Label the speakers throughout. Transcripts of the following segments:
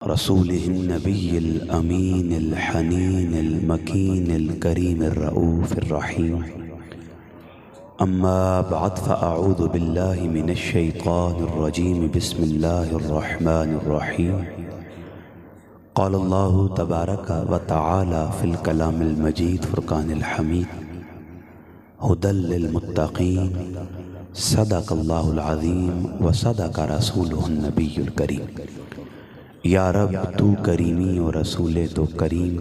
Speaker 1: رسوله النبي الأمين الحنين المكين الكريم الرؤوف الرحيم. أما بعد فأعوذ بالله من الشيطان الرجيم. بسم الله الرحمن الرحيم. قال الله تبارك وتعالى في الكلام المجيد فرقان الحميد: هدى للمتقين. صدق الله العظيم وصدق رسوله النبي الكريم. یا رب تو کریمی و رسول تو کریم،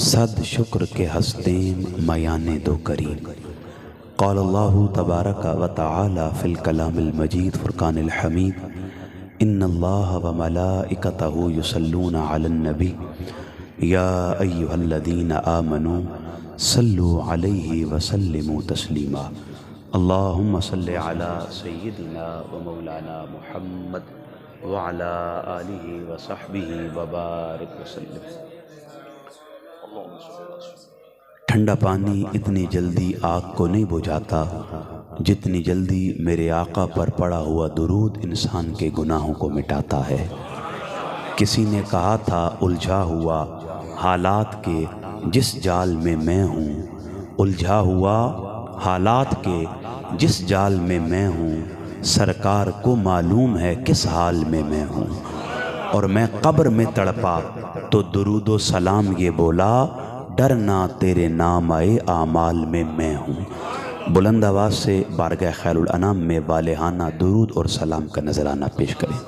Speaker 1: صد شکر کے ہستیم میان دو کریم. قال اللہ تبارک و تعالی فی الکلام المجید فرقان الحمید: ان اللہ و ملائکتہ یصلون علی النبی یا ایہا الذین آمنوا صلوا علیہ وسلموا تسلیما. اللہم صل علی سیدنا و مولانا محمد وعلی آلہ وصحبہ وبارک وسلم. ٹھنڈا پانی اتنی جلدی آگ کو نہیں بجھاتا جتنی جلدی میرے آقا پر پڑا ہوا درود انسان کے گناہوں کو مٹاتا ہے. کسی نے کہا تھا الجھا ہوا حالات کے جس جال میں میں ہوں، الجھا ہوا حالات کے جس جال میں میں ہوں، سرکار کو معلوم ہے کس حال میں میں ہوں. اور میں قبر میں تڑپا تو درود و سلام یہ بولا: ڈرنا تیرے نام آئے اعمال میں میں ہوں. بلند آواز سے بارگاہ خیر الانام میں والہانہ درود اور سلام کا نذرانہ پیش کریں.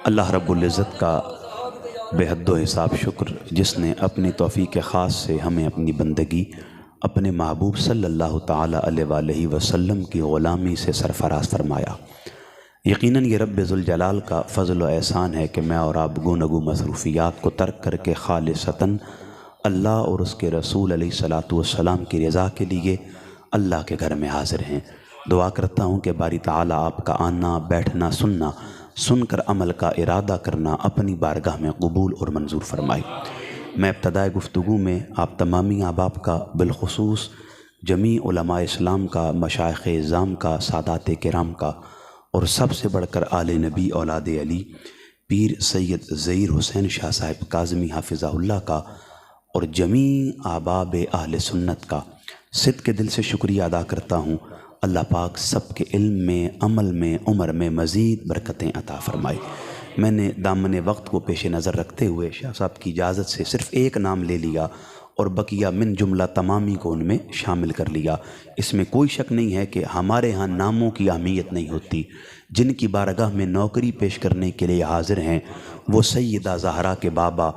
Speaker 1: اللہ رب العزت کا بے حد و حساب شکر، جس نے اپنی توفیق خاص سے ہمیں اپنی بندگی اپنے محبوب صلی اللہ تعالیٰ علیہ وآلہ وسلم کی غلامی سے سرفراز فرمایا. یقیناً یہ رب ذوالجلال کا فضل و احسان ہے کہ میں اور آپ گونگو مصروفیات کو ترک کر کے خالصتاً اللہ اور اس کے رسول علیہ الصلاۃ والسلام کی رضا کے لیے اللہ کے گھر میں حاضر ہیں. دعا کرتا ہوں کہ باری تعالیٰ آپ کا آنا، بیٹھنا، سننا، سن کر عمل کا ارادہ کرنا اپنی بارگاہ میں قبول اور منظور فرمائے. میں ابتدائے گفتگو میں آپ تمامی احباب کا، بالخصوص جمیع علماء اسلام کا، مشائخ اعظام کا، سادات کرام کا، اور سب سے بڑھ کر آل نبی اولاد علی پیر سید ظہیر حسین شاہ صاحب کاظمی حافظہ اللہ کا اور جمیع احباب اہل سنت کا صدق کے دل سے شکریہ ادا کرتا ہوں. اللہ پاک سب کے علم میں، عمل میں، عمر میں مزید برکتیں عطا فرمائے. میں نے دامن وقت کو پیش نظر رکھتے ہوئے شاہ صاحب کی اجازت سے صرف ایک نام لے لیا اور بقیہ من جملہ تمامی کو ان میں شامل کر لیا. اس میں کوئی شک نہیں ہے کہ ہمارے ہاں ناموں کی اہمیت نہیں ہوتی. جن کی بارگاہ میں نوکری پیش کرنے کے لیے حاضر ہیں وہ سیدہ زہرا کے بابا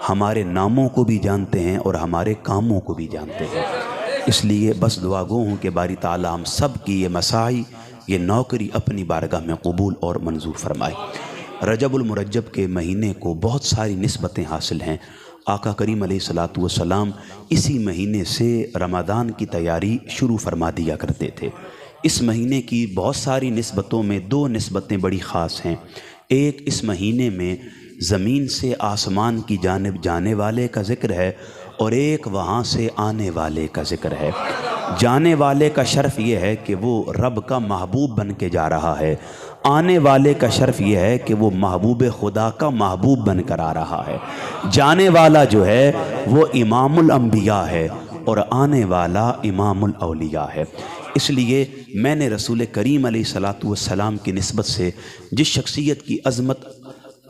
Speaker 1: ہمارے ناموں کو بھی جانتے ہیں اور ہمارے کاموں کو بھی جانتے ہیں. اس لیے بس دعا گو ہوں کہ باری تعالیٰ ہم سب کی یہ مساعی، یہ نوکری اپنی بارگاہ میں قبول اور منظور فرمائے. رجب المرجب کے مہینے کو بہت ساری نسبتیں حاصل ہیں. آقا کریم علیہ الصلاۃ والسلام اسی مہینے سے رمضان کی تیاری شروع فرما دیا کرتے تھے. اس مہینے کی بہت ساری نسبتوں میں دو نسبتیں بڑی خاص ہیں. ایک اس مہینے میں زمین سے آسمان کی جانب جانے والے کا ذکر ہے اور ایک وہاں سے آنے والے کا ذکر ہے. جانے والے کا شرف یہ ہے کہ وہ رب کا محبوب بن کے جا رہا ہے. آنے والے کا شرف یہ ہے کہ وہ محبوب خدا کا محبوب بن کر آ رہا ہے. جانے والا جو ہے وہ امام الانبیاء ہے اور آنے والا امام الاولیاء ہے. اس لیے میں نے رسول کریم علیہ الصلاۃ والسلام کی نسبت سے جس شخصیت کی عظمت،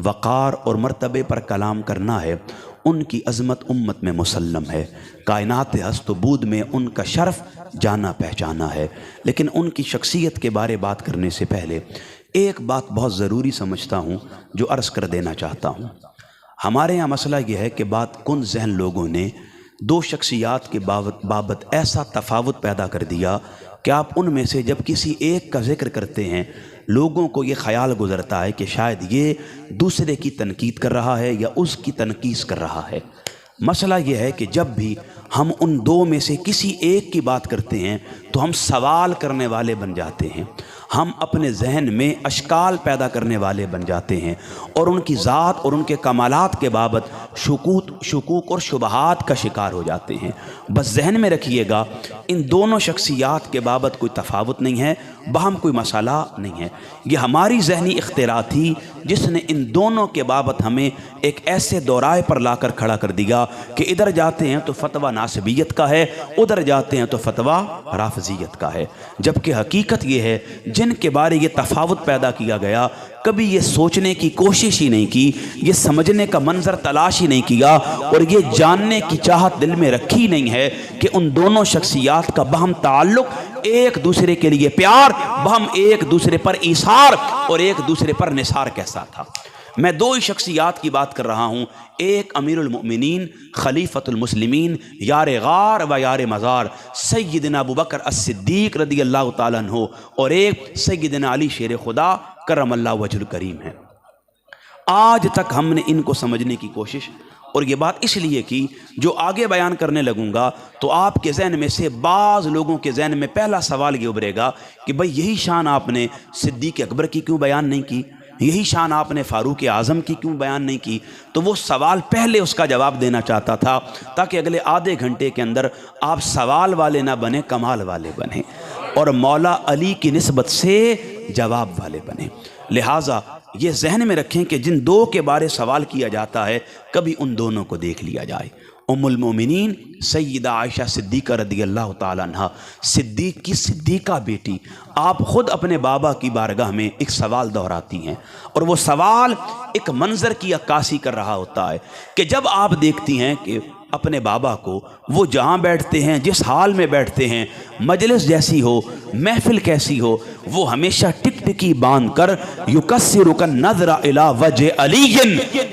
Speaker 1: وقار اور مرتبے پر کلام کرنا ہے، ان کی عظمت امت میں مسلم ہے. کائنات ہست و بود میں ان کا شرف جانا پہچانا ہے. لیکن ان کی شخصیت کے بارے بات کرنے سے پہلے ایک بات بہت ضروری سمجھتا ہوں جو عرض کر دینا چاہتا ہوں. ہمارے یہاں مسئلہ یہ ہے کہ بات کن ذہن لوگوں نے دو شخصیات کے بابت ایسا تفاوت پیدا کر دیا کہ آپ ان میں سے جب کسی ایک کا ذکر کرتے ہیں لوگوں کو یہ خیال گزرتا ہے کہ شاید یہ دوسرے کی تنقید کر رہا ہے یا اس کی تنقید کر رہا ہے. مسئلہ یہ ہے کہ جب بھی ہم ان دو میں سے کسی ایک کی بات کرتے ہیں تو ہم سوال کرنے والے بن جاتے ہیں، ہم اپنے ذہن میں اشکال پیدا کرنے والے بن جاتے ہیں اور ان کی ذات اور ان کے کمالات کے بابت شکوک اور شبہات کا شکار ہو جاتے ہیں۔ بس ذہن میں رکھیے گا، ان دونوں شخصیات کے بابت کوئی تفاوت نہیں ہے، باہم کوئی مسئلہ نہیں ہے۔ یہ ہماری ذہنی اختراع تھی جس نے ان دونوں کے بابت ہمیں ایک ایسے دورائے پر لا کر کھڑا کر دیا کہ ادھر جاتے ہیں تو فتویٰ ناسبیت کا ہے، ادھر جاتے ہیں تو فتویٰ رافضیت کا ہے، جبکہ حقیقت یہ ہے جن کے بارے یہ تفاوت پیدا کیا گیا کبھی یہ سوچنے کی کوشش ہی نہیں کی، یہ سمجھنے کا منظر تلاش ہی نہیں کیا اور یہ جاننے کی چاہت دل میں رکھی نہیں ہے کہ ان دونوں شخصیات کا باہم تعلق، ایک دوسرے کے لیے پیار، باہم ایک دوسرے پر ایثار اور ایک دوسرے پر نثار کیسا تھا۔ میں دو ہی شخصیات کی بات کر رہا ہوں، ایک امیر المؤمنین خلیفۃ المسلمین یار غار و یار مزار سیدنا ابوبکر الصدیق رضی اللہ تعالیٰ عنہ، اور ایک سیدنا علی شیر خدا کرم اللہ وجہ الکریم ہے۔ آج تک ہم نے ان کو سمجھنے کی کوشش، اور یہ بات اس لیے کی، جو آگے بیان کرنے لگوں گا تو آپ کے ذہن میں سے بعض لوگوں کے ذہن میں پہلا سوال یہ ابھرے گا کہ بھئی یہی شان آپ نے صدیق اکبر کی کیوں بیان نہیں کی، یہی شان آپ نے فاروق اعظم کی کیوں بیان نہیں کی؟ تو وہ سوال پہلے اس کا جواب دینا چاہتا تھا تاکہ اگلے آدھے گھنٹے کے اندر آپ سوال والے نہ بنیں، کمال والے بنیں اور مولا علی کی نسبت سے جواب والے بنیں۔ لہٰذا یہ ذہن میں رکھیں کہ جن دو کے بارے سوال کیا جاتا ہے کبھی ان دونوں کو دیکھ لیا جائے۔ ام المومنین سیدہ عائشہ صدیقہ رضی اللہ تعالیٰ عنہ، صدیق کی صدیقہ بیٹی، آپ خود اپنے بابا کی بارگاہ میں ایک سوال دہراتی ہیں اور وہ سوال ایک منظر کی عکاسی کر رہا ہوتا ہے کہ جب آپ دیکھتی ہیں کہ اپنے بابا کو وہ جہاں بیٹھتے ہیں، جس حال میں بیٹھتے ہیں، مجلس جیسی ہو، محفل کیسی ہو، وہ ہمیشہ ٹک ٹکی باندھ کر یکسرک النظر الی وجہ علی،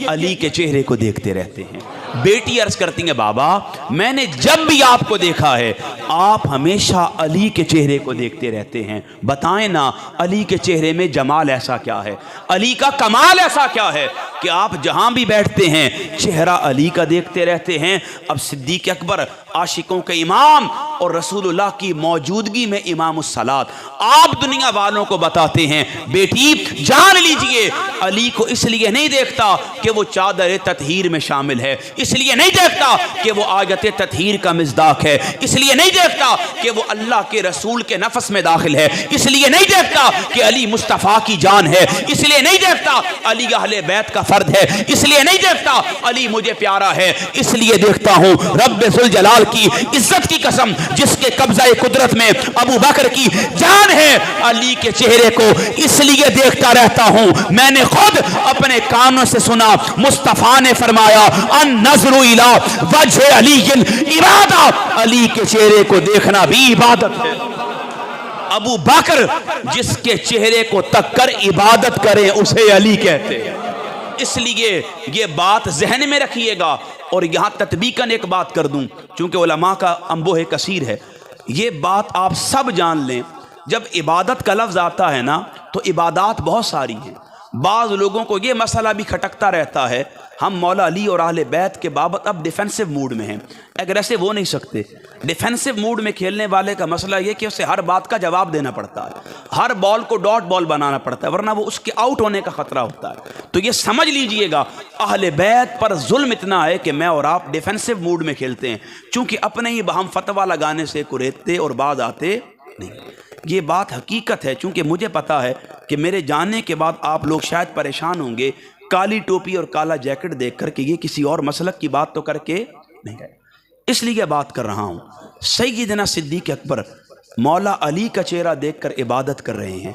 Speaker 1: علی کے چہرے کو دیکھتے رہتے ہیں۔ بیٹی عرض کرتی ہیں بابا میں نے جب بھی آپ کو دیکھا ہے آپ ہمیشہ علی کے چہرے کو دیکھتے رہتے ہیں، بتائیں نا علی کے چہرے میں جمال ایسا کیا ہے، علی کا کمال ایسا کیا ہے کہ آپ جہاں بھی بیٹھتے ہیں چہرہ علی کا دیکھتے رہتے ہیں۔ اب صدیق اکبر عاشقوں کے امام اور رسول اللہ کی موجودگی میں امام الصلاۃ، آپ دنیا والوں کو بتاتے ہیں بیٹی جان لیجئے علی کو اس لیے نہیں دیکھتا کہ وہ چادر تطہیر میں شامل ہے، اس لیے نہیں دیکھتا کہ وہ آیت تطہیر کا مصداق ہے، اس لیے نہیں دیکھتا کہ وہ اللہ کے رسول کے نفس میں داخل ہے، اس لیے نہیں دیکھتا کہ علی مصطفیٰ کی جان ہے، اس لیے نہیں دیکھتا علی اہل بیت کا فرد ہے، اس لیے نہیں دیکھتا علی مجھے پیارا ہے، اس لیے دیکھتا ہوں رب ذوالجلال کی عزت کی قسم جس کے قبضہ قدرت میں ابو بکر کی جان ہے، علی کے چہرے کو اس لیے دیکھتا رہتا ہوں۔ میں نے خود اپنے کانوں سے سنا مصطفیٰ نے فرمایا النظر الی وجہ علی عبادہ، علی کے چہرے کو دیکھنا بھی عبادت ہے۔ ابو بکر جس کے چہرے کو تک کر عبادت کریں اسے علی کہتے ہیں۔ اس لیے یہ بات ذہن میں رکھیے گا، اور یہاں تطبیقاً ایک بات کر دوں چونکہ علماء کا انبوہ کثیر ہے، یہ بات آپ سب جان لیں، جب عبادت کا لفظ آتا ہے نا تو عبادات بہت ساری ہیں۔ بعض لوگوں کو یہ مسئلہ بھی کھٹکتا رہتا ہے، ہم مولا علی اور اہل بیت کے بابت اب ڈیفینسو موڈ میں ہیں، اگریسو ہو نہیں سکتے۔ ڈیفینسو موڈ میں کھیلنے والے کا مسئلہ یہ کہ اسے ہر بات کا جواب دینا پڑتا ہے، ہر بال کو ڈاٹ بال بنانا پڑتا ہے، ورنہ وہ اس کے آؤٹ ہونے کا خطرہ ہوتا ہے۔ تو یہ سمجھ لیجئے گا اہل بیت پر ظلم اتنا ہے کہ میں اور آپ ڈیفینسو موڈ میں کھیلتے ہیں، چونکہ اپنے ہی باہم فتویٰ لگانے سے کوریدتے اور باز آتے نہیں۔ یہ بات حقیقت ہے، چونکہ مجھے پتا ہے کہ میرے جاننے کے بعد آپ لوگ شاید پریشان ہوں گے کالی ٹوپی اور کالا جیکٹ دیکھ کر کہ یہ کسی اور مسلک کی بات تو کر کے نہیں گئے، اس لیے بات کر رہا ہوں۔ سیدنا صدیق اکبر مولا علی کا چہرہ دیکھ کر عبادت کر رہے ہیں۔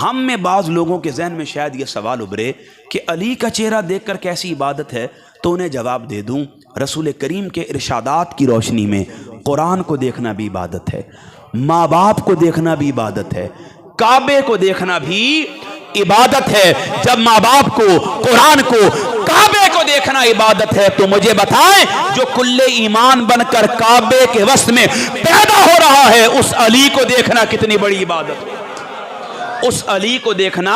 Speaker 1: ہم میں بعض لوگوں کے ذہن میں شاید یہ سوال ابھرے کہ علی کا چہرہ دیکھ کر کیسی عبادت ہے، تو انہیں جواب دے دوں رسول کریم کے ارشادات کی روشنی میں قرآن کو دیکھنا بھی عبادت ہے، ماں باپ کو دیکھنا بھی عبادت ہے، کعبے کو دیکھنا بھی عبادت ہے۔ جب ماں باپ کو، قرآن کو، کعبے کو دیکھنا عبادت ہے تو مجھے بتائیں جو کل ایمان بن کر کعبے کے وسط میں پیدا ہو رہا ہے اس علی کو دیکھنا کتنی بڑی عبادت ہے۔ اس علی کو دیکھنا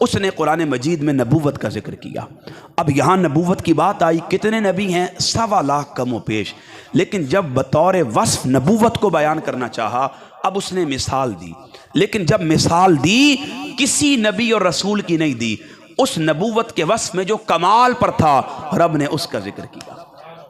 Speaker 1: اس نے قرآن مجید میں نبوت کا ذکر کیا۔ اب یہاں نبوت کی بات آئی، کتنے نبی ہیں؟ 1.25 لاکھ کم و پیش، لیکن جب بطور وصف نبوت کو بیان کرنا چاہا اب اس نے مثال دی، لیکن جب مثال دی کسی نبی اور رسول کی نہیں دی، اس نبوت کے وصف میں جو کمال پر تھا رب نے اس کا ذکر کیا۔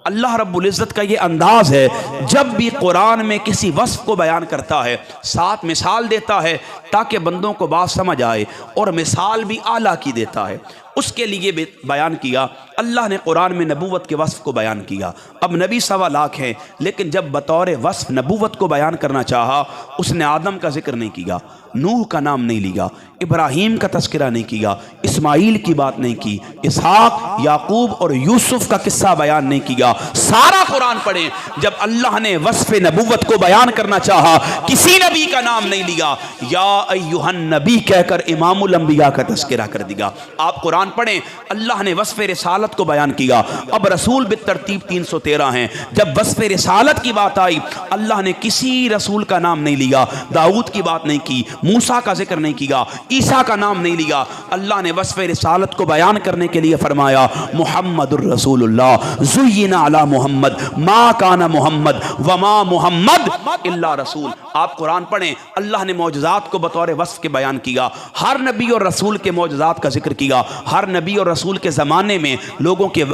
Speaker 1: اللہ رب العزت کا یہ انداز ہے، جب بھی قرآن میں کسی وصف کو بیان کرتا ہے ساتھ مثال دیتا ہے تاکہ بندوں کو بات سمجھ آئے، اور مثال بھی اعلیٰ کی دیتا ہے۔ اس کے لیے بیان کیا اللہ نے قرآن میں نبوت کے وصف کو بیان کیا۔ اب نبی 1.25 لاکھ ہیں، لیکن جب بطور وصف نبوت کو بیان کرنا چاہا اس نے آدم کا ذکر نہیں کیا، نوح کا نام نہیں لیا، ابراہیم کا تذکرہ نہیں کیا، اسماعیل کی بات نہیں کی، اسحاق، یعقوب اور یوسف کا قصہ بیان نہیں کیا۔ سارا قرآن پڑھیں، جب اللہ نے وصف نبوت کو بیان کرنا چاہا کسی نبی کا نام نہیں لیا، یا ایھا النبی کہہ کر امام الانبیاء کا تذکرہ کر دیا۔ آپ قرآن پڑھیں، اللہ نے وصف رسالت کو بیان کیا۔ اب رسول بالترتیب 313 ہیں، جب وصف رسالت کی بات آئی اللہ نے کسی رسول کا نام نہیں لیا، داؤد کی بات نہیں کی، موسیٰ کا ذکر نہیں کیا، عیسیٰ کا نام نہیں لیا۔ اللہ نے وصف رسالت کو بیان کرنے کے لیے فرمایا محمد الرسول اللہ زین علی محمد ما کان محمد وما محمد الا رسول۔ آپ قرآن پڑھیں، اللہ نے معجزات کو بطور وصف کے بیان کیا، ہر نبی اور رسول کے معجزات کا ذکر کیا۔ ہر نبی اور رسول کے زمانے میں لوگوں کے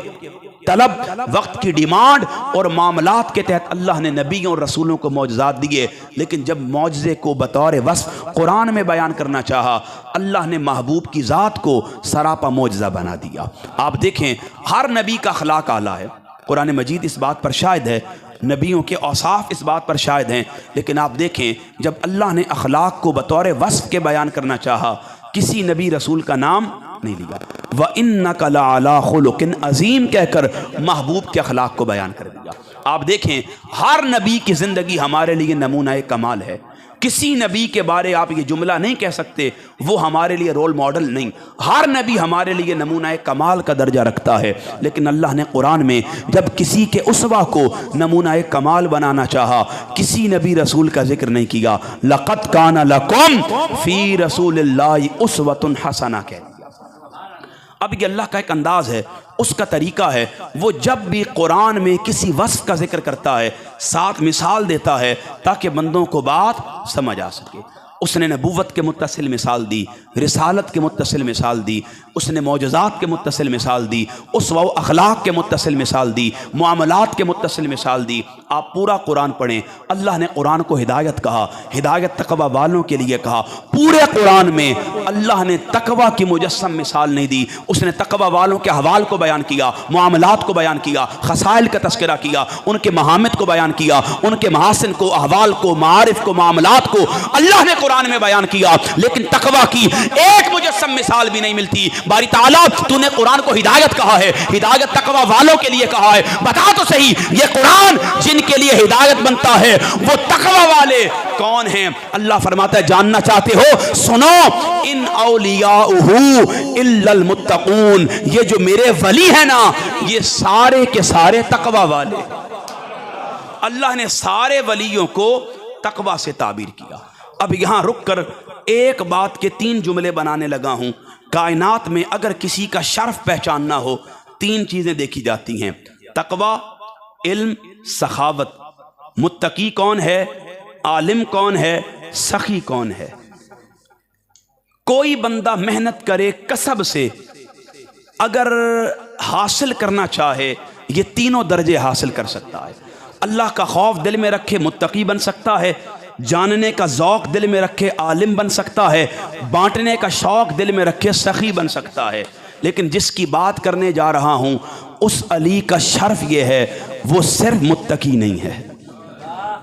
Speaker 1: طلب، وقت کی ڈیمانڈ اور معاملات کے تحت اللہ نے نبیوں اور رسولوں کو معجزات دیے، لیکن جب معجزے کو بطور وصف قرآن میں بیان کرنا چاہا اللہ نے محبوب کی ذات کو سراپا معجزہ بنا دیا۔ آپ دیکھیں ہر نبی کا اخلاق اعلیٰ ہے، قرآن مجید اس بات پر شاہد ہے، نبیوں کے اوصاف اس بات پر شاہد ہیں، لیکن آپ دیکھیں جب اللہ نے اخلاق کو بطور وصف کے بیان کرنا چاہا کسی نبی رسول کا نام نہیں لیا۔ وَإِنَّكَ لَعَلَىٰ خُلُقٍ عَظِيمٍ کہہ کر محبوب کے اخلاق کو بیان کر دیا۔ آپ دیکھیں ہر نبی کی زندگی ہمارے لیے نمونہ کمال ہے، کسی نبی کے بارے آپ یہ جملہ نہیں کہہ سکتے وہ ہمارے لیے رول ماڈل نہیں، ہر نبی ہمارے لیے نمونہ کمال کا درجہ رکھتا ہے، لیکن اللہ نے قرآن میں جب کسی کے اسوہ کو نمونہ کمال بنانا چاہا کسی نبی رسول کا ذکر نہیں کیا۔ لَقَدْ كَانَ لَكُمْ فِي رَسُولِ اللَّهِ أُسْوَةٌ حَسَنَةٌ کہہ دیا۔ اب یہ اللہ کا ایک انداز ہے، اس کا طریقہ ہے، وہ جب بھی قرآن میں کسی وصف کا ذکر کرتا ہے ساتھ مثال دیتا ہے تاکہ بندوں کو بات سمجھ آ سکے۔ اس نے نبوت کے متصل مثال دی، رسالت کے متصل مثال دی، اس نے معجزات کے متصل مثال دی، اسوہ و اخلاق کے متصل مثال دی، معاملات کے متصل مثال دی۔ آپ پورا قرآن پڑھیں، اللہ نے قرآن کو ہدایت کہا، ہدایت تقوی والوں کے لیے کہا۔ پورے قرآن میں اللہ نے تقوی کی مجسم مثال نہیں دی، اس نے تقوی والوں کے احوال کو بیان کیا، معاملات کو بیان کیا، خصائل کا تذکرہ کیا، ان کے محامد کو بیان کیا، ان کے محاسن کو، احوال کو، معارف کو، معاملات کو اللہ نے قرآن میں بیان کیا، لیکن تقوی کی ایک مجسم مثال بھی نہیں ملتی۔ باری تعالیٰ تو نے قرآن کو ہدایت کہا ہے، ہدایت تقوی والوں کے لیے کہا ہے، بتا تو صحیح یہ قرآن جن کے لیے ہدایت بنتا ہے وہ تقوی والے کون ہیں؟ اللہ فرماتا ہے جاننا چاہتے ہو سنو، ان اولیاؤہ الا المتقون، یہ جو میرے ولی ہیں نا یہ سارے کے سارے تقوی والے۔ اللہ نے سارے ولیوں کو تقوی سے تعبیر کیا۔ اب یہاں رک کر ایک بات کے 3 جملے بنانے لگا ہوں۔ کائنات میں اگر کسی کا شرف پہچاننا ہو 3 چیزیں دیکھی جاتی ہیں، تقوی، علم، سخاوت۔ متقی کون ہے، عالم کون ہے، سخی کون ہے؟ کوئی بندہ محنت کرے کسب سے اگر حاصل کرنا چاہے یہ تینوں درجے حاصل کر سکتا ہے۔ اللہ کا خوف دل میں رکھے متقی بن سکتا ہے، جاننے کا ذوق دل میں رکھے عالم بن سکتا ہے، بانٹنے کا شوق دل میں رکھے سخی بن سکتا ہے۔ لیکن جس کی بات کرنے جا رہا ہوں اس علی کا شرف یہ ہے وہ صرف متقی نہیں ہے،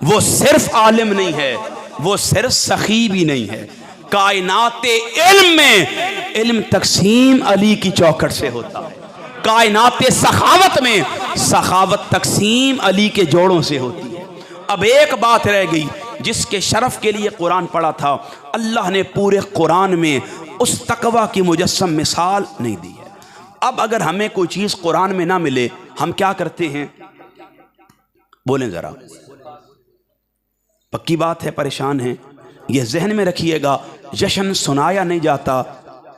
Speaker 1: وہ صرف عالم نہیں ہے، وہ صرف سخی بھی نہیں ہے۔ کائنات علم میں علم تقسیم علی کی چوکھٹ سے ہوتا ہے، کائنات سخاوت میں سخاوت تقسیم علی کے جوڑوں سے ہوتی ہے۔ اب ایک بات رہ گئی جس کے شرف کے لیے قرآن پڑھا تھا، اللہ نے پورے قرآن میں اس تقوی کی مجسم مثال نہیں دی ہے۔ اب اگر ہمیں کوئی چیز قرآن میں نہ ملے ہم کیا کرتے ہیں؟ بولیں ذرا، پکی بات ہے، پریشان ہیں۔ یہ ذہن میں رکھیے گا، جشن سنایا نہیں جاتا،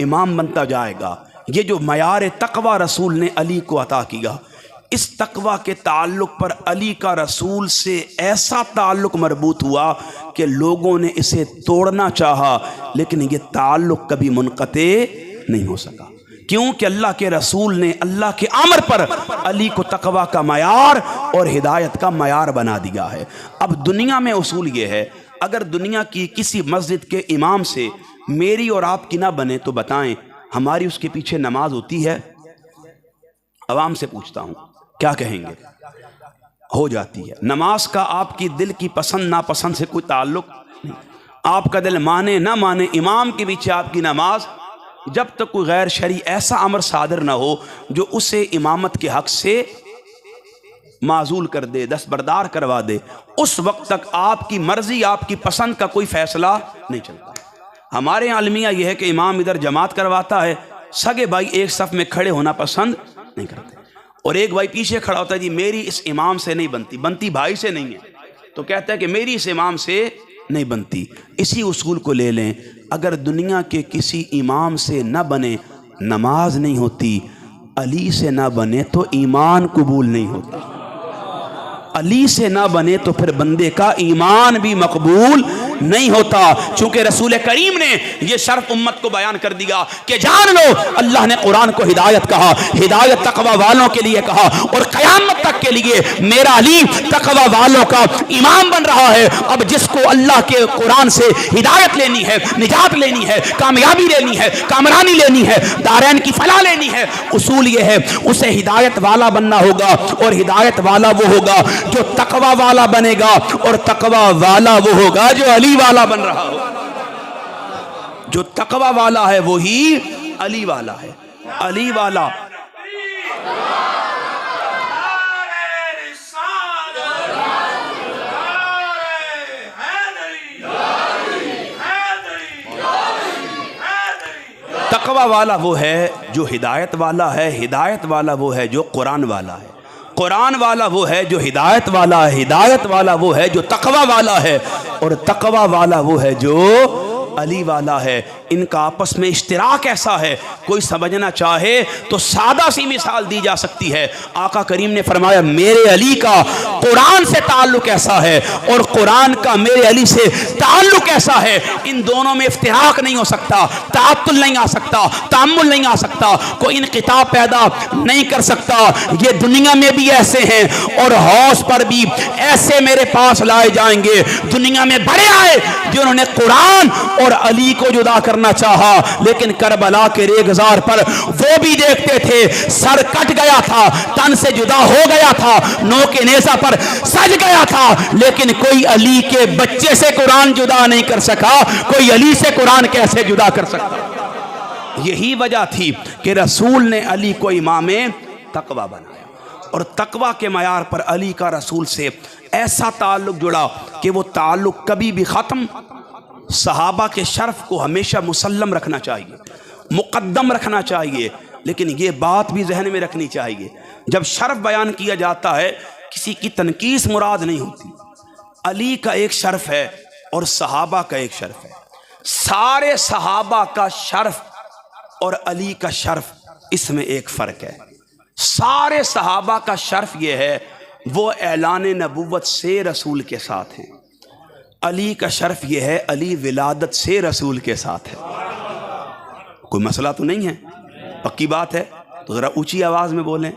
Speaker 1: امام بنتا جائے گا۔ یہ جو معیار تقوی رسول نے علی کو عطا کیا، اس تقوی کے تعلق پر علی کا رسول سے ایسا تعلق مربوط ہوا کہ لوگوں نے اسے توڑنا چاہا، لیکن یہ تعلق کبھی منقطع نہیں ہو سکا۔ کیونکہ اللہ کے رسول نے اللہ کے امر پر علی کو تقوی کا معیار اور ہدایت کا معیار بنا دیا ہے۔ اب دنیا میں اصول یہ ہے، اگر دنیا کی کسی مسجد کے امام سے میری اور آپ کی نہ بنے تو بتائیں ہماری اس کے پیچھے نماز ہوتی ہے؟ عوام سے پوچھتا ہوں، کیا کہیں گے؟ ہو جاتی ہے۔ نماز کا آپ کی دل کی پسند ناپسند سے کوئی تعلق نہیں۔ آپ کا دل مانے نہ مانے، امام کے پیچھے آپ کی نماز، جب تک کوئی غیر شرعی ایسا امر صادر نہ ہو جو اسے امامت کے حق سے معزول کر دے، دستبردار کروا دے، اس وقت تک آپ کی مرضی، آپ کی پسند کا کوئی فیصلہ نہیں چلتا۔ ہمارے یہاں المیہ یہ ہے کہ امام ادھر جماعت کرواتا ہے، سگے بھائی ایک صف میں کھڑے ہونا پسند نہیں کرتے، اور ایک بھائی پیچھے کھڑا ہوتا ہے، جی میری اس امام سے نہیں بنتی، بنتی بھائی سے نہیں ہے، تو کہتا ہے کہ میری اس امام سے نہیں بنتی۔ اسی اصول کو لے لیں، اگر دنیا کے کسی امام سے نہ بنے نماز نہیں ہوتی، علی سے نہ بنے تو ایمان قبول نہیں ہوتا، علی سے نہ بنے تو پھر بندے کا ایمان بھی مقبول نہیں ہوتا۔ چونکہ رسول کریم نے یہ شرف امت کو بیان کر دیا کہ جان لو اللہ نے قرآن کو ہدایت کہا، ہدایت تقوی والوں کے لیے کہا، اور قیامت تک کے لیے میرا علی تقوی والوں کا امام بن رہا ہے۔ اب جس کو اللہ کے قرآن سے ہدایت لینی ہے، نجات لینی ہے، کامیابی لینی ہے، کامرانی لینی ہے، دارین کی فلاح لینی ہے، اصول یہ ہے اسے ہدایت والا بننا ہوگا، اور ہدایت والا وہ ہوگا جو تقوی والا بنے گا، اور تقوی والا وہ ہوگا جو علی والا بن رہا ہو۔ جو تقوی والا ہے وہی علی والا ہے۔ علی والا تقوی والا وہ ہے جو ہدایت والا ہے، ہدایت والا وہ ہے جو قرآن والا ہے، قرآن والا وہ ہے جو ہدایت والا ہے، ہدایت والا وہ ہے جو تقوی والا ہے، اور تقوی والا وہ ہے جو علی والا ہے۔ ان کا آپس میں اشتراک ایسا ہے، کوئی سمجھنا چاہے تو سادہ سی مثال دی جا سکتی ہے۔ آقا کریم نے فرمایا میرے علی کا قرآن سے تعلق ایسا ہے، اور قرآن کا میرے علی سے تعلق ایسا ہے، ان دونوں میں افتراق نہیں ہو سکتا، تعطل نہیں آ سکتا، تعامل نہیں آ سکتا، کوئی انقطاع پیدا نہیں کر سکتا۔ یہ دنیا میں بھی ایسے ہیں، اور حوض پر بھی ایسے میرے پاس لائے جائیں گے۔ دنیا میں بڑے آئے جنہوں نے قرآن اور علی کو جدا کرنا چاہا، لیکن کربلا کے ریگزار پر وہ بھی دیکھتے تھے سر کٹ گیا تھا، تن سے جدا ہو گیا تھا، نوک نیزہ پر سج گیا تھا، لیکن کوئی علی کے بچے سے قرآن جدا نہیں کر سکا۔ کوئی علی سے قرآن کیسے جدا کر سکتا؟ یہی وجہ تھی کہ رسول نے علی کو امام تقوی بنایا، اور تقوی کے معیار پر علی کا رسول سے ایسا تعلق جڑا کہ وہ تعلق کبھی بھی ختم۔ صحابہ کے شرف کو ہمیشہ مسلم رکھنا چاہیے، مقدم رکھنا چاہیے، لیکن یہ بات بھی ذہن میں رکھنی چاہیے جب شرف بیان کیا جاتا ہے کسی کی تنقیص مراد نہیں ہوتی۔ علی کا ایک شرف ہے اور صحابہ کا ایک شرف ہے۔ سارے صحابہ کا شرف اور علی کا شرف، اس میں ایک فرق ہے۔ سارے صحابہ کا شرف یہ ہے وہ اعلان نبوت سے رسول کے ساتھ ہیں، علی کا شرف یہ ہے علی ولادت سے رسول کے ساتھ ہے۔ کوئی مسئلہ تو نہیں ہے؟ پکی بات ہے تو ذرا اونچی آواز میں بولیں۔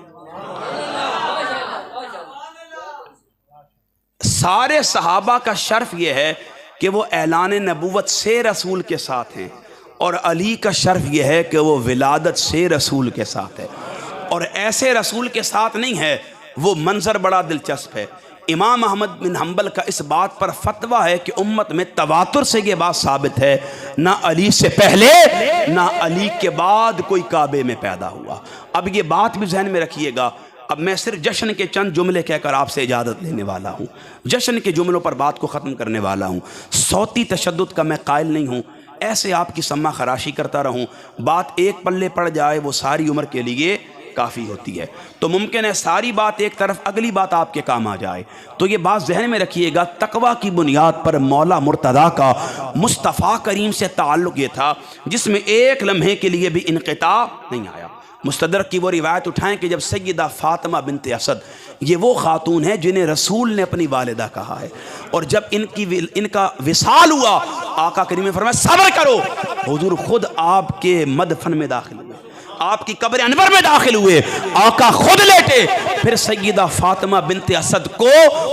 Speaker 1: سارے صحابہ کا شرف یہ ہے کہ وہ اعلان نبوت سے رسول کے ساتھ ہیں، اور علی کا شرف یہ ہے کہ وہ ولادت سے رسول کے ساتھ ہے، اور ایسے رسول کے ساتھ نہیں ہے۔ وہ منظر بڑا دلچسپ ہے۔ امام احمد بن حنبل کا اس بات پر فتویٰ ہے کہ امت میں تواتر سے یہ بات ثابت ہے، نہ علی سے پہلے نہ علی کے بعد کوئی کعبے میں پیدا ہوا۔ اب یہ بات بھی ذہن میں رکھیے گا۔ اب میں صرف جشن کے چند جملے کہہ کر آپ سے اجازت لینے والا ہوں، جشن کے جملوں پر بات کو ختم کرنے والا ہوں۔ صوتی تشدد کا میں قائل نہیں ہوں، ایسے آپ کی سماع خراشی کرتا رہوں، بات ایک پلے پڑ جائے وہ ساری عمر کے لیے کافی ہوتی ہے۔ تو ممکن ہے ساری بات ایک طرف، اگلی بات آپ کے کام آ جائے۔ تو یہ بات ذہن میں رکھیے گا، تقوی کی بنیاد پر مولا مرتضیٰ کا مصطفیٰ کریم سے تعلق یہ تھا جس میں ایک لمحے کے لیے بھی انقطاع نہیں آیا۔ مستدرک کی وہ روایت اٹھائیں کہ جب سیدہ فاطمہ بنت اسد، یہ وہ خاتون ہے جنہیں رسول نے اپنی والدہ کہا ہے، اور جب ان کا وصال ہوا، آقا کریم نے فرمایا صبر کرو، حضور خود آپ کے مدفن میں داخل ہوئے، آپ کی قبر انور میں داخل ہوئے، آقا خود لیٹے، پھر سیدہ فاطمہ بنت اسد کو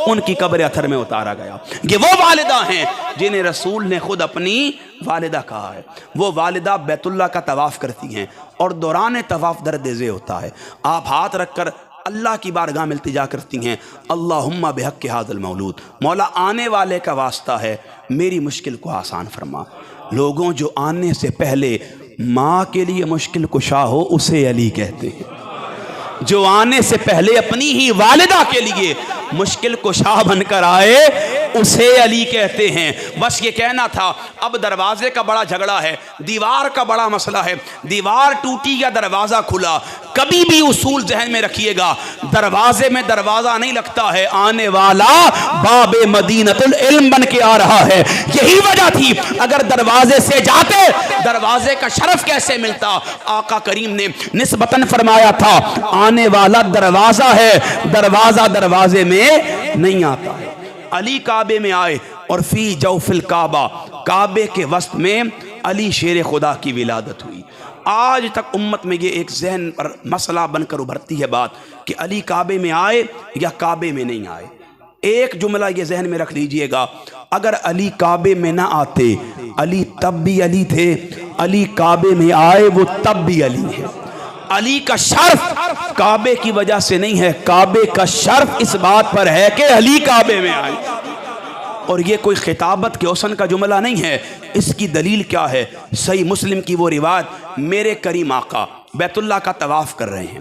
Speaker 1: ان کی قبر اطہر میں اتارا گیا۔ یہ وہ والدہ ہیں جنہیں رسول نے خود اپنی والدہ کہا ہے۔ وہ والدہ بیت اللہ کا طواف کرتی ہیں اور دوران طواف درد ذی ہوتا ہے، آپ ہاتھ رکھ کر اللہ کی بارگاہ میں التجا کرتی ہیں، اللہم بحق ھذا المولود، مولا آنے والے کا واسطہ ہے میری مشکل کو آسان فرما۔ لوگوں جو آنے سے پہلے ماں کے لیے مشکل کشا ہو اسے علی کہتے ہیں، جو آنے سے پہلے اپنی ہی والدہ کے لیے مشکل کشا بن کر آئے اسے علی کہتے ہیں۔ بس یہ کہنا تھا، اب دروازے کا بڑا جھگڑا ہے، دیوار کا بڑا مسئلہ ہے، دیوار ٹوٹی یا دروازہ کھلا، کبھی بھی اصول ذہن میں رکھیے گا، دروازے میں دروازہ نہیں لگتا ہے، آنے والا باب مدینۃ العلم بن کے آ رہا ہے۔ یہی وجہ تھی، اگر دروازے سے جاتے دروازے کا شرف کیسے ملتا؟ آقا کریم نے نسبتاً فرمایا تھا آنے والا دروازہ ہے، دروازہ دروازے میں نہیں آتا ہے۔ علی کعبے میں آئے اور فی جوف الکعبہ، کعبے کے وسط میں علی شیر خدا کی ولادت ہوئی۔ آج تک امت میں یہ ایک ذہن پر مسئلہ بن کر ابھرتی ہے بات کہ علی کعبے میں آئے یا کعبے میں نہیں آئے۔ ایک جملہ یہ ذہن میں رکھ لیجئے گا، اگر علی کعبے میں نہ آتے علی تب بھی علی تھے، علی کعبے میں آئے وہ تب بھی علی ہے۔ علی کا شرف کعبے کی وجہ سے نہیں ہے، کعبے کا شرف اس بات پر ہے کہ علی کعبے میں آئے۔ اور یہ کوئی خطابت کے حسن کا جملہ نہیں ہے، اس کی دلیل کیا ہے؟ صحیح مسلم کی وہ روایت، میرے کریم آقا بیت اللہ کا طواف کر رہے ہیں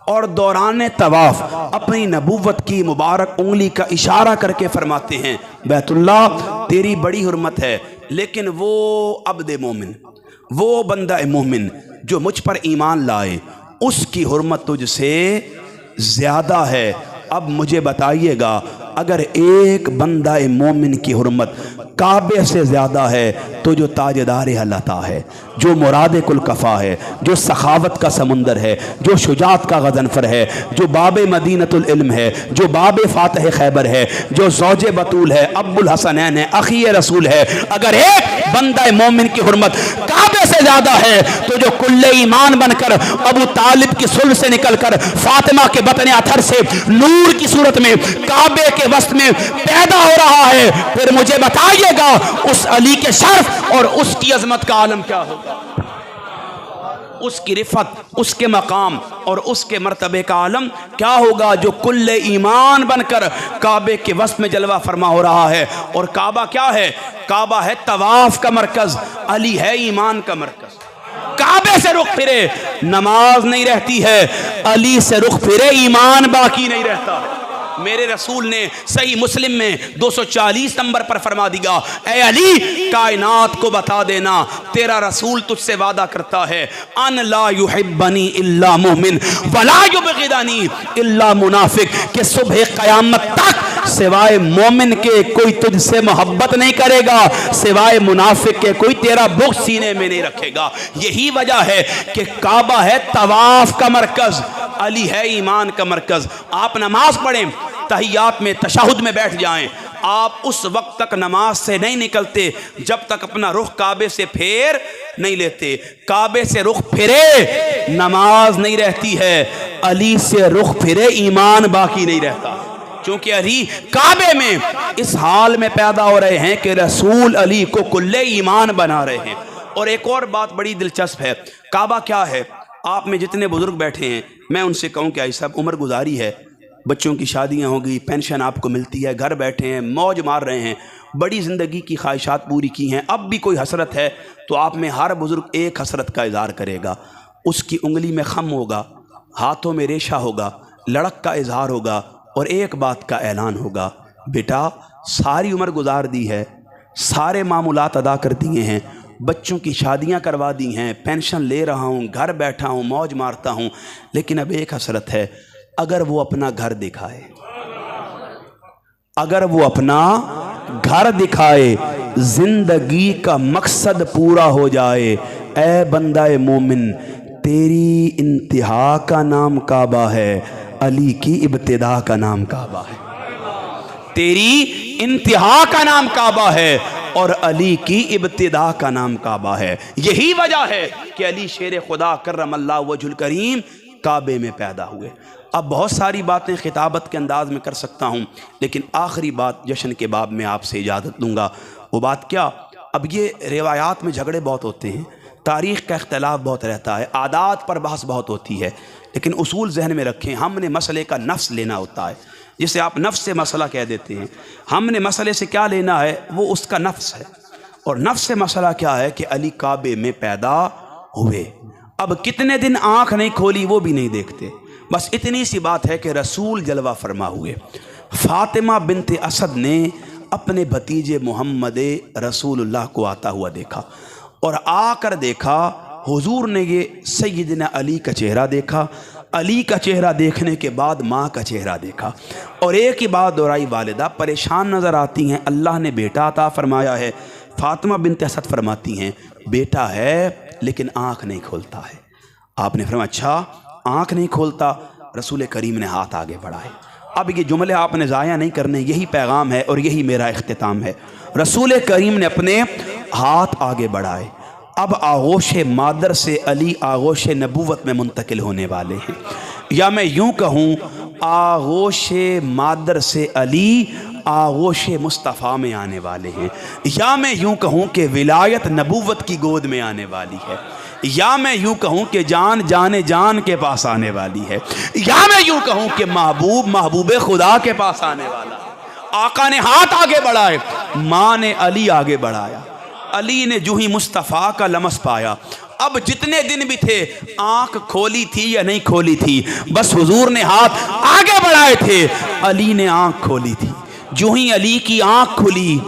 Speaker 1: اور دوران طواف اپنی نبوت کی مبارک انگلی کا اشارہ کر کے فرماتے ہیں بیت اللہ تیری بڑی حرمت ہے، لیکن وہ عبد مومن، وہ بندہ مومن جو مجھ پر ایمان لائے اس کی حرمت تجھ سے زیادہ ہے۔ اب مجھے بتائیے گا، اگر ایک بندہ مومن کی حرمت کعبے سے زیادہ ہے تو جو تاجدار عطا ہے، جو مراد کل کفا ہے، جو سخاوت کا سمندر ہے، جو شجاعت کا غضنفر ہے، جو باب مدینۃ العلم ہے، جو باب فاتح خیبر ہے، جو زوج بطول ہے، ابو الحسنین ہے، اخی رسول ہے، اگر ایک بندہ مومن کی حرمت کعبے سے زیادہ ہے تو جو کل ایمان بن کر ابو طالب کی صلب سے نکل کر فاطمہ کے بطن اطہر سے نور کی صورت میں کعبے کے وسط میں پیدا ہو رہا ہے، پھر مجھے بتائیے گا اس علی کے شرف اور اس کی عظمت کا عالم کیا ہوگا؟ اس کی رفعت، اس کے مقام اور اس کے مرتبے کا عالم کیا ہوگا جو کل ایمان بن کر کعبے کے وسط میں جلوہ فرما ہو رہا ہے۔ اور کعبہ کیا ہے؟ کعبہ ہے طواف کا مرکز، علی ہے ایمان کا مرکز۔ کعبے سے رخ پھرے نماز نہیں رہتی ہے، علی سے رخ پھرے ایمان باقی نہیں رہتا۔ میرے رسول نے صحیح مسلم میں 240 نمبر پر فرما دیا، اے علی کائنات کو بتا دینا تیرا رسول تجھ سے وعدہ کرتا ہے، ان لا یحبنی الا مومن ولا یبغضنی الا منافق، کہ صبح قیامت تک سوائے مومن کے کوئی تجھ سے محبت نہیں کرے گا، سوائے منافق کے کوئی تیرا بغض سینے میں نہیں رکھے گا۔ یہی وجہ ہے کہ کعبہ ہے طواف کا مرکز، علی ہے ایمان کا مرکز۔ آپ نماز پڑھیں، تحیات میں تشہد میں بیٹھ جائیں، آپ اس وقت تک نماز سے نہیں نکلتے جب تک اپنا رخ کعبے سے پھیر نہیں لیتے۔ کعبے سے رخ پھرے نماز نہیں رہتی ہے، علی سے رخ پھرے ایمان باقی نہیں رہتا، چونکہ علی کعبے میں اس حال میں پیدا ہو رہے ہیں کہ رسول علی کو کل ایمان بنا رہے ہیں۔ اور ایک اور بات بڑی دلچسپ ہے، کعبہ کیا ہے؟ آپ میں جتنے بزرگ بیٹھے ہیں میں ان سے کہوں کہ آئی صاحب عمر گزاری ہے، بچوں کی شادیاں ہو گئی، پینشن آپ کو ملتی ہے، گھر بیٹھے ہیں، موج مار رہے ہیں، بڑی زندگی کی خواہشات پوری کی ہیں، اب بھی کوئی حسرت ہے تو آپ میں ہر بزرگ ایک حسرت کا اظہار کرے گا، اس کی انگلی میں خم ہوگا، ہاتھوں میں ریشہ ہوگا، لڑک کا اظہار ہوگا اور ایک بات کا اعلان ہوگا، بیٹا ساری عمر گزار دی ہے، سارے معمولات ادا کر دیے ہیں، بچوں کی شادیاں کروا دی ہیں، پینشن لے رہا ہوں، گھر بیٹھا ہوں، موج مارتا ہوں، لیکن اب ایک حسرت ہے، اگر وہ اپنا گھر دکھائے، اگر وہ اپنا گھر دکھائے، زندگی کا مقصد پورا ہو جائے، اے بندہ مومن، تیری انتہا کا نام کعبہ ہے، علی کی ابتدا کا نام کعبہ ہے۔ تیری انتہا کا نام کعبہ ہے اور علی کی ابتدا کا نام کعبہ ہے۔ یہی وجہ ہے کہ علی شیر خدا کرم اللہ وجہ الکریم کعبے میں پیدا ہوئے۔ اب بہت ساری باتیں خطابت کے انداز میں کر سکتا ہوں، لیکن آخری بات جشن کے باب میں آپ سے اجازت لوں گا۔ وہ بات کیا؟ اب یہ روایات میں جھگڑے بہت ہوتے ہیں، تاریخ کا اختلاف بہت رہتا ہے، عادات پر بحث بہت ہوتی ہے، لیکن اصول ذہن میں رکھیں، ہم نے مسئلے کا نفس لینا ہوتا ہے، جسے آپ نفس سے مسئلہ کہہ دیتے ہیں۔ ہم نے مسئلے سے کیا لینا ہے؟ وہ اس کا نفس ہے، اور نفس سے مسئلہ کیا ہے کہ علی کعبے میں پیدا ہوئے۔ اب کتنے دن آنکھ نہیں کھولی وہ بھی نہیں دیکھتے، بس اتنی سی بات ہے کہ رسول جلوہ فرما ہوئے۔ فاطمہ بنت اسد نے اپنے بھتیجے محمد رسول اللہ کو آتا ہوا دیکھا، اور آ کر دیکھا حضور نے یہ سیدنا علی کا چہرہ دیکھا، علی کا چہرہ دیکھنے کے بعد ماں کا چہرہ دیکھا، اور ایک ہی بات دہرائی، والدہ پریشان نظر آتی ہیں، اللہ نے بیٹا عطا فرمایا ہے۔ فاطمہ بنت اسد فرماتی ہیں بیٹا ہے لیکن آنکھ نہیں کھولتا ہے۔ آپ نے فرمایا اچھا آنکھ نہیں کھولتا؟ رسول کریم نے ہاتھ آگے بڑھائے۔ اب یہ جملے آپ نے ضائع نہیں کرنے، یہی پیغام ہے اور یہی میرا اختتام ہے۔ رسول کریم نے اپنے ہاتھ آگے بڑھائے۔ اب آغوش مادر سے علی آغوش نبوت میں منتقل ہونے والے ہیں، یا میں یوں کہوں آغوش مادر سے علی آغوش مصطفیٰ میں آنے والے ہیں، یا میں یوں کہوں کہ ولایت نبوت کی گود میں آنے والی ہے، یا میں یوں کہوں کہ جان جان کے پاس آنے والی ہے، یا میں یوں کہوں کہ محبوب خدا کے پاس آنے والا ہے۔ آقا نے ہاتھ آگے بڑھائے، ماں نے علی آگے بڑھایا، علی نے جو ہی مصطفیٰ کا لمس پایا۔ اب جتنے دن بھی تھے آنکھ کھولی تھی یا نہیں کھولی تھی، بس حضور نے ہاتھ آگے بڑھائے تھے، علی نے آنکھ کھولی تھی۔ جو ہی علی کی آنکھ کھلی،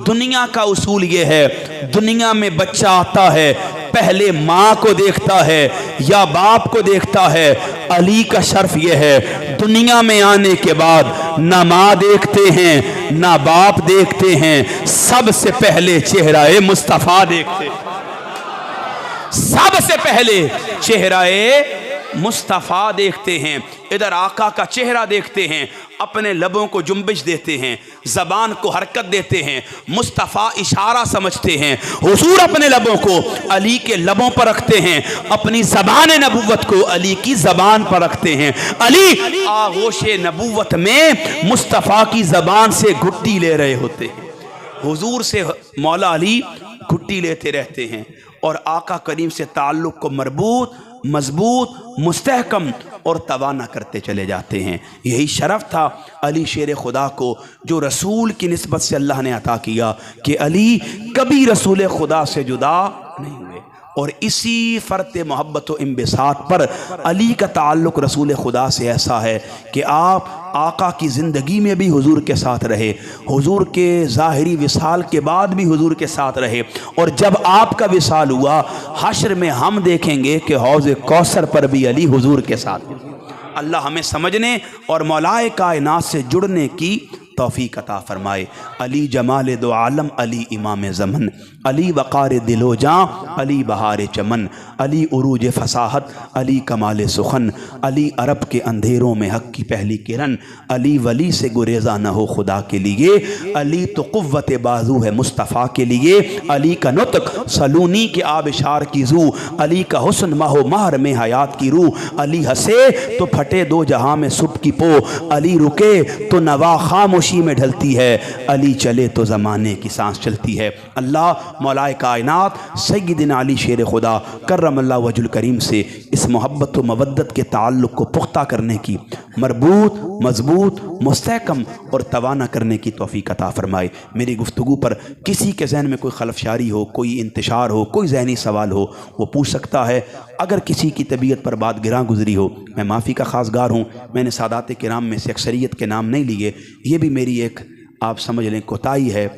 Speaker 1: دنیا کا اصول یہ ہے، دنیا میں بچہ آتا ہے پہلے ماں کو دیکھتا ہے یا باپ کو دیکھتا ہے، علی کا شرف یہ ہے دنیا میں آنے کے بعد نہ ماں دیکھتے ہیں نہ باپ دیکھتے ہیں، سب سے پہلے چہرہ مصطفیٰ دیکھتے ہیں، سب سے پہلے چہرہ مصطفیٰ دیکھتے ہیں۔ ادھر آقا کا چہرہ دیکھتے ہیں، اپنے لبوں کو جنبش دیتے ہیں، زبان کو حرکت دیتے ہیں، مصطفیٰ اشارہ سمجھتے ہیں، حضور اپنے لبوں کو علی کے لبوں پر رکھتے ہیں، اپنی زبان نبوت کو علی کی زبان پر رکھتے ہیں۔ علی آغوش نبوت میں مصطفیٰ کی زبان سے گھٹی لے رہے ہوتے ہیں، حضور سے مولا علی گھٹی لیتے رہتے ہیں، اور آقا کریم سے تعلق کو مربوط، مضبوط، مستحکم اور توانا کرتے چلے جاتے ہیں۔ یہی شرف تھا علی شیر خدا کو جو رسول کی نسبت سے اللہ نے عطا کیا کہ علی کبھی رسول خدا سے جدا نہیں ہوئے، اور اسی فرط محبت و انبساط پر علی کا تعلق رسول خدا سے ایسا ہے کہ آپ آقا کی زندگی میں بھی حضور کے ساتھ رہے، حضور کے ظاہری وصال کے بعد بھی حضور کے ساتھ رہے، اور جب آپ کا وصال ہوا حشر میں ہم دیکھیں گے کہ حوض کوثر پر بھی علی حضور کے ساتھ۔ اللہ ہمیں سمجھنے اور مولائے کائنات سے جڑنے کی توفیق عطا فرمائے۔ علی جمال دو عالم، علی امام زمن، علی وقار دل و جاں، علی بہار چمن، علی عروج فصاحت، علی کمال سخن، علی عرب کے اندھیروں میں حق کی پہلی کرن، علی ولی سے گریزہ نہ ہو خدا کے لیے، علی تو قوت بازو ہے مصطفیٰ کے لیے، علی کا نطق سلونی کے آبشار کی زو، علی کا حسن ماہ و مہر میں حیات کی روح، علی ہنسے تو پھٹے دو جہاں میں صبح کی پو، علی رکے تو نوا خاموشی میں ڈھلتی ہے، علی چلے تو زمانے کی سانس چلتی ہے۔ اللہ مولائے کائنات سیدنا علی شیر خدا کرم اللہ وجہ الکریم سے اس محبت و مودت کے تعلق کو پختہ کرنے کی، مربوط، مضبوط، مستحکم اور توانا کرنے کی توفیق عطا فرمائے۔ میری گفتگو پر کسی کے ذہن میں کوئی خلفشاری ہو، کوئی انتشار ہو، کوئی ذہنی سوال ہو، وہ پوچھ سکتا ہے۔ اگر کسی کی طبیعت پر بات گراں گزری ہو، میں معافی کا خواستگار ہوں۔ میں نے سادات کرام میں سے اکثریت کے نام نہیں لیے، یہ بھی میری ایک آپ سمجھ لیں کوتاہی ہے،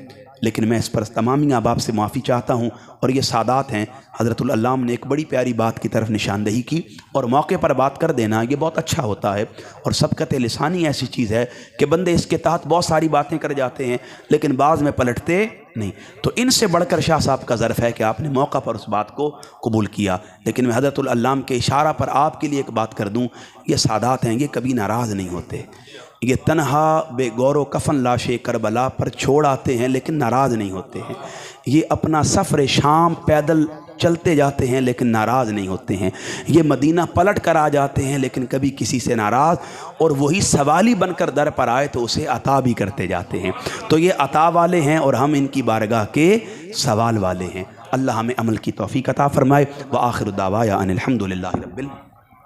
Speaker 1: لیکن میں اس پر تمامی احباب سے معافی چاہتا ہوں۔ اور یہ سادات ہیں، حضرت العلام نے ایک بڑی پیاری بات کی طرف نشاندہی کی، اور موقع پر بات کر دینا یہ بہت اچھا ہوتا ہے۔ اور سبقت لسانی ایسی چیز ہے کہ بندے اس کے تحت بہت ساری باتیں کر جاتے ہیں لیکن بعض میں پلٹتے نہیں۔ تو ان سے بڑھ کر شاہ صاحب کا ظرف ہے کہ آپ نے موقع پر اس بات کو قبول کیا۔ لیکن میں حضرت العلام کے اشارہ پر آپ کے لیے ایک بات کر دوں، یہ سادات ہیں، یہ کبھی ناراض نہیں ہوتے۔ یہ تنہا بے گور و کفن لاشے کربلا پر چھوڑ آتے ہیں لیکن ناراض نہیں ہوتے ہیں۔ یہ اپنا سفر شام پیدل چلتے جاتے ہیں لیکن ناراض نہیں ہوتے ہیں۔ یہ مدینہ پلٹ کر آ جاتے ہیں لیکن کبھی کسی سے ناراض، اور وہی سوالی بن کر در پر آئے تو اسے عطا بھی کرتے جاتے ہیں۔ تو یہ عطا والے ہیں اور ہم ان کی بارگاہ کے سوال والے ہیں۔ اللہ ہمیں عمل کی توفیق عطا فرمائے۔ وآخر دعوایا ان الحمد للہ رب العالمین۔